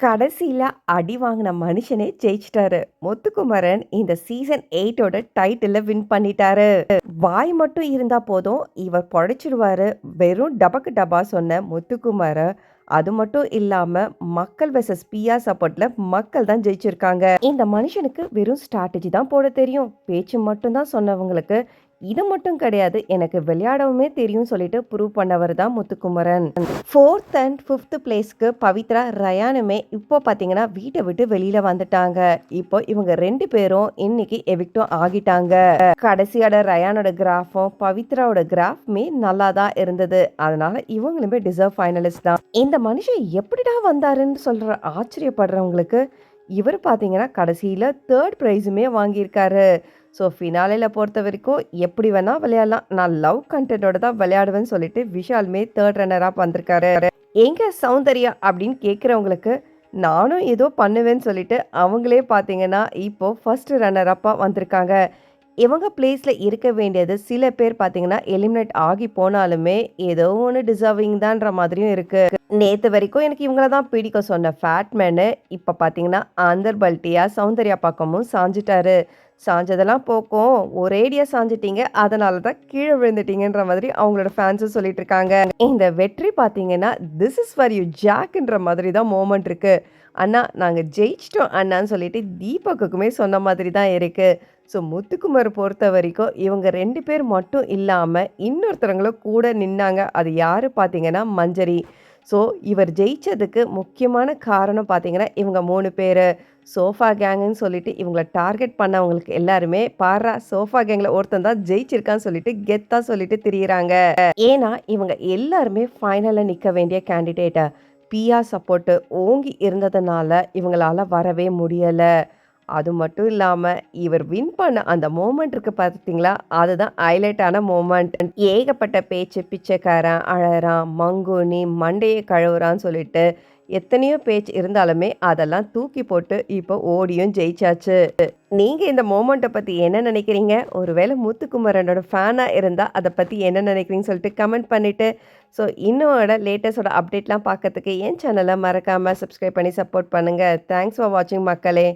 கடைசியில அடி வாங்கின மனுஷனே ஜெயிச்சிட்டாரு. முத்துக்குமரன் இந்த சீசன் 8ஓட டைட்டில வின் பண்ணிட்டாரு. வாய் மட்டும் இருந்தா போதும், இவர் பொழைச்சிடுவாரு. வெறும் டபக்கு டபா சொன்ன முத்துக்குமரன், அது மட்டும் இல்லாம மக்கள் வெர்சஸ் பிஆ சப்போர்ட்ல மக்கள் தான் ஜெயிச்சிருக்காங்க. இந்த மனுஷனுக்கு வெறும் ஸ்ட்ராட்டஜி தான் போட தெரியும். பேச்சு மட்டும் தான் சொன்னவங்களுக்கு, இது மட்டும் கிடையாது, எனக்கு விளையாடவுமே தெரியும் சொல்லிட்டு ப்ரூவ் பண்ணவர் தான் முத்துக்குமரன். 4th அண்ட் 5th பிளேஸ்க்கு பவித்ரா, ரயானுமே இப்போ பார்த்தீங்கன்னா வீட்டை விட்டு வெளியில வந்துட்டாங்க. இப்போ இவங்க 2 பேரும் இன்னைக்கு எவிக்டும் ஆகிட்டாங்க. கடைசியோட ரயானோட கிராஃபும் பவித்ராவோட கிராஃப்மே நல்லா தான் இருந்தது. அதனால இவங்களுமே டிசர்வ் ஃபைனலிஸ்ட் தான். இந்த மனுஷன் எப்படிடா வந்தாருன்னு சொல்ற ஆச்சரியப்படுறவங்களுக்கு இவர் பார்த்தீங்கன்னா கடைசியில் 3rd ப்ரைஸுமே வாங்கியிருக்காரு. ஸோ ஃபினாலேல பொறுத்த வரைக்கும் எப்படி வேணால் விளையாடலாம், நான் லவ் கண்டென்ட்டோட தான் விளையாடுவேன்னு சொல்லிட்டு விஷாலுமே 3rd ரன்னராக வந்திருக்காரு. எங்க சௌந்தர்யா அப்படின்னு கேட்குறவங்களுக்கு நானும் ஏதோ பண்ணுவேன்னு சொல்லிட்டு அவங்களே பார்த்தீங்கன்னா இப்போ ஃபர்ஸ்ட் ரன்னரப்பாக வந்திருக்காங்க. இவங்க பிளேஸில் இருக்க வேண்டியது சில பேர் பார்த்தீங்கன்னா எலிமினேட் ஆகி போனாலுமே ஏதோ ஒன்று டிசர்விங் தான்ற மாதிரியும் இருக்கு. நேற்று வரைக்கும் எனக்கு இவங்கள தான் பிடிக்கும் சொன்ன ஃபேட்மேனு இப்போ பார்த்தீங்கன்னா ஆந்தர் பல்ட்டியா சௌந்தர்யா பக்கமும் சாஞ்சிட்டாரு. சாஞ்சதெல்லாம் போக்கும், ஒரேடியா சாஞ்சிட்டீங்க, அதனால தான் கீழே விழுந்துட்டீங்கன்ற மாதிரி அவங்களோட ஃபேன்ஸும் சொல்லிட்டு இருக்காங்க. இந்த வெற்றி பார்த்தீங்கன்னா திஸ் இஸ் ஃபார் யூ ஜாக்ன்ற மாதிரி தான் மோமெண்ட் இருக்கு. அண்ணா நாங்கள் ஜெயிச்சிட்டோம் அண்ணான்னு சொல்லிட்டு தீபக்குமே சொன்ன மாதிரி தான் இருக்கு. ஸோ முத்துக்குமார் பொறுத்த வரைக்கும் இவங்க 2 பேர் மட்டும் இல்லாமல் இன்னொருத்தவங்களும் கூட நின்னாங்க. அது யார் பார்த்தீங்கன்னா மஞ்சரி. ஸோ இவர் ஜெயிச்சதுக்கு முக்கியமான காரணம் பார்த்தீங்கன்னா இவங்க 3 பேர் சோஃபா கேங்குன்னு சொல்லிட்டு இவங்களை டார்கெட் பண்ணவங்களுக்கு எல்லாருமே பாரா சோஃபா கேங்கில் ஒருத்தன் தான் ஜெயிச்சிருக்கான்னு சொல்லிட்டு கெத்தா சொல்லிட்டு திரியிறாங்க. ஏன்னா இவங்க எல்லாருமே ஃபைனலில் நிற்க வேண்டிய கேண்டிடேட்டை பிஆ சப்போர்ட்டு ஓங்கி இருந்ததுனால இவங்களால வரவே முடியலை. அது மட்டும் இல்லாமல் இவர் வின் பண்ண அந்த மோமெண்ட் இருக்கு பார்த்தீங்களா, அதுதான் ஹைலைட்டான மோமெண்ட். ஏகப்பட்ட பேச்சு, பிச்சைக்காரன் அழறான், மங்குனி மண்டையை கழுவுறான்னு சொல்லிட்டு எத்தனையோ பேச்சு இருந்தாலுமே அதெல்லாம் தூக்கி போட்டு இப்போ ஓடியும் ஜெயிச்சாச்சு. நீங்கள் இந்த மோமெண்ட்டை பற்றி என்ன நினைக்கிறீங்க? ஒருவேளை முத்துக்குமரனோட ஃபேனாக இருந்தால் அதை பற்றி என்ன நினைக்கிறீங்கன்னு சொல்லிட்டு கமெண்ட் பண்ணிவிட்டு, ஸோ இன்னோட லேட்டஸ்டோட அப்டேட்லாம் பார்க்கறதுக்கு என் சேனலை மறக்காமல் சப்ஸ்கிரைப் பண்ணி சப்போர்ட் பண்ணுங்கள். தேங்க்ஸ் ஃபார் வாட்சிங் மக்களே.